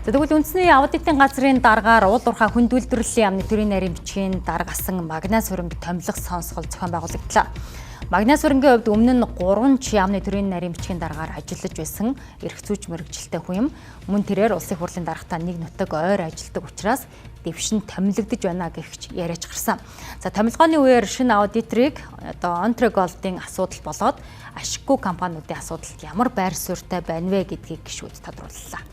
Тэгвэл үндэсний аудитын газрын дараагаар уул уурхай хүндлүүлдвэрлэлийн яамны төрийн нарийн бичгийн даргасан магна сүрэнг томилох сонсгол зохион байгуулагдлаа. Магна сүрэнгийн хувьд өмнө нь 3 яамны төрийн нарийн бичгийн дараагаар ажиллаж байсан эрх зүйч мэргэжилтэй хүн юм. Мөн тэрээр улсын хурлын дарагтаа нэг нутаг ойр ажилладаг учраас дэвшин томилогдож байна гэгч яриач гарсан. За томилгооны үеэр шинэ аудиторыг Ontre Gold-ийн асуудал болоод ашиггүй компаниудын асуудалд ямар байр суурьтай байна вэ гэдгийг гишүүд тодрууллаа.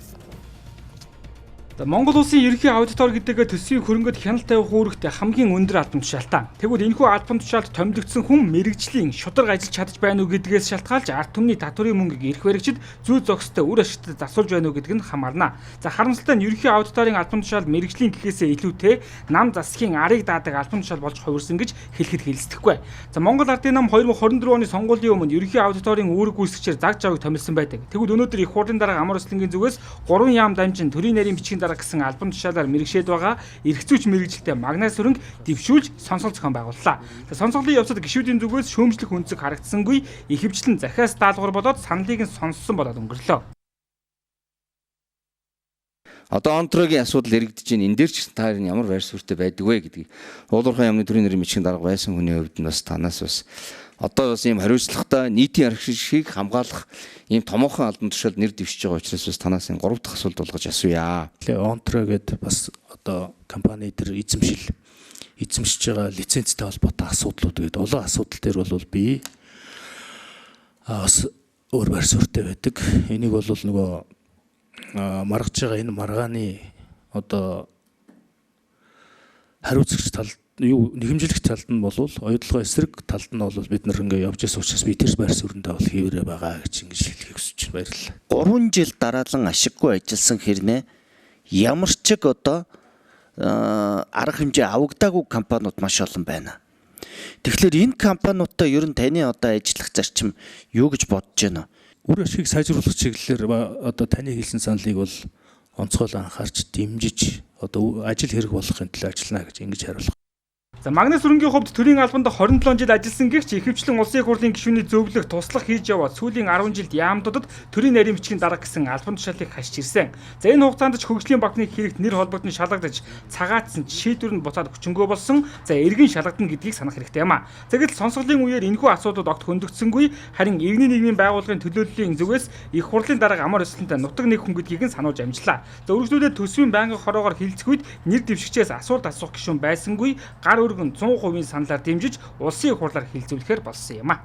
Монгол улсын ерөнхий аудитор гэдэгт төсвийн хөрөнгөд хяналт тавих үүрэгт хамгийн өндөр албан тушаалтай. Тэгвэл энэхүү албан тушаалд томилогдсон хүн мэрэгжлийн шударга ажиллаж чадаж байна уу гэдгээс шалтгаалж ард түмний татврын мөнгийг эрх баригчид зүй зохистой үр ашигтай засуулж байна уу гэдг нь хамаарна. За харамсалтай нь ерөнхий аудиторын албан тушаал мэрэгжлийн гэхээсээ илүүтэй нам засгийн арыг даадаг албан тушаал болж хувирсан гэж хэлэхэд хэлцдэхгүй. За Монгол Ардын нам 2024 оны сонгуулийн өмнө ерөнхий аудиторын үүрэг гүйцэгчээр заг жавыг томилсон байдаг. Тэгвэл өнөөдөр их хурлын дараа амар өслөнгийн зүгээс 3 яам дамжин төрийн нарийн бичгийн дарга гэсэн албан тушаалаар мэрэгшээд байгаа эрх зүйч мэргэжилтэй магна сүрэнг дэвшүүлж сонсгол зохион байгууллаа. Сонсголын явцад гишүүдийн зүгээс шөөмжлөх үнцэг харагдсангүй ихэвчлэн захиас даалгавар болоод саналыг нь сонссон болоод өнгөрлөө. Одоо Онтрегийн асуудал эрэгдэж байна. Энэ дээр ч та хоёр ямар байр суурьтай байдаг вэ гэдгийг уул уурхай яамны төрийн нарийн бичгийн дарга байсан хүний хувьд нь бас танаас бас одоо бас ийм хариуцлагатай нийтийн архишийг хамгаалах ийм томоохон албан тушаал нэр дэвшиж байгаа учраас бас танаас энэ 3 дахь асуулт болгож асууя. Онтре гэдэг бас одоо компани дээр эзэмшиж байгаа лицензтэй холбоотой асуудлууд гэдэг олон асуудал дээр бол би бас өөр байр суурьтай байдаг. Энийг бол нөгөө маргаж байгаа энэ маргааны одоо хариуцагч талд нэхэмжлэх талд нь бол оюутлогоо эсрэг талд нь бол бид нар ингээ явж байсан учраас би тэр байр суурьндээ бол хийвэрэ байгаа гэж ингэж хэлхийг хүсэж байна. Баярлалаа. 3 жил дараалан ашиггүй ажилласан хэрнээ ямар ч одоо арга хэмжээ авагдаагүй компаниуд маш олон байна. Тэгэхээр энэ компаниудтай ер нь таны одоо ажиллах зарчим юу гэж бодож байна? Үр ашиг сайжруулах чиглэлээр одоо таны хэлсэн саналыг бол онцгойлон анхаарч дэмжиж одоо ажил хэрэг болгохын төлөө ажиллана гэж ингэж хариулах. За магна сүрэнгийн хувьд төрийн албанд 27 жил ажилласан гэгч ихэвчлэн улсын хурлын гишүүний зөвлөх туслах хийж яваад сүүлийн 10 жилд яамдуудад төрийн нарийн бичгийн дарга гэсэн албан тушаалыг хашиж ирсэн. За энэ хугацаанд ч хөгжлийн банкны хэрэгт нэр холбогдсон шалгагдаж цагаатсан шийдвэр нь буцаад хүчингү болсон. За эргэн шалгадана гэдгийг санах хэрэгтэй юм а. Тэгэхдээ сонсголын үеэр энэхүү асуудлууд огт хөндөгдсөнгүй харин иргэний нийгмийн байгууллагын төлөөллийн зүгээс их хурлын дарга амар өсөлтөнд нутаг нэг хүн гэдгийг нь сануулж амжлаа. За өргөжлүүлээд төсвийн байнгын хороогоор хилцэх үед нэр дэвшигчээс асуулт асуух гишүүн байсангүй гар 100% саналаар дэмжиж улсын их хурлаар хилцүүлэхээр болсон юм а.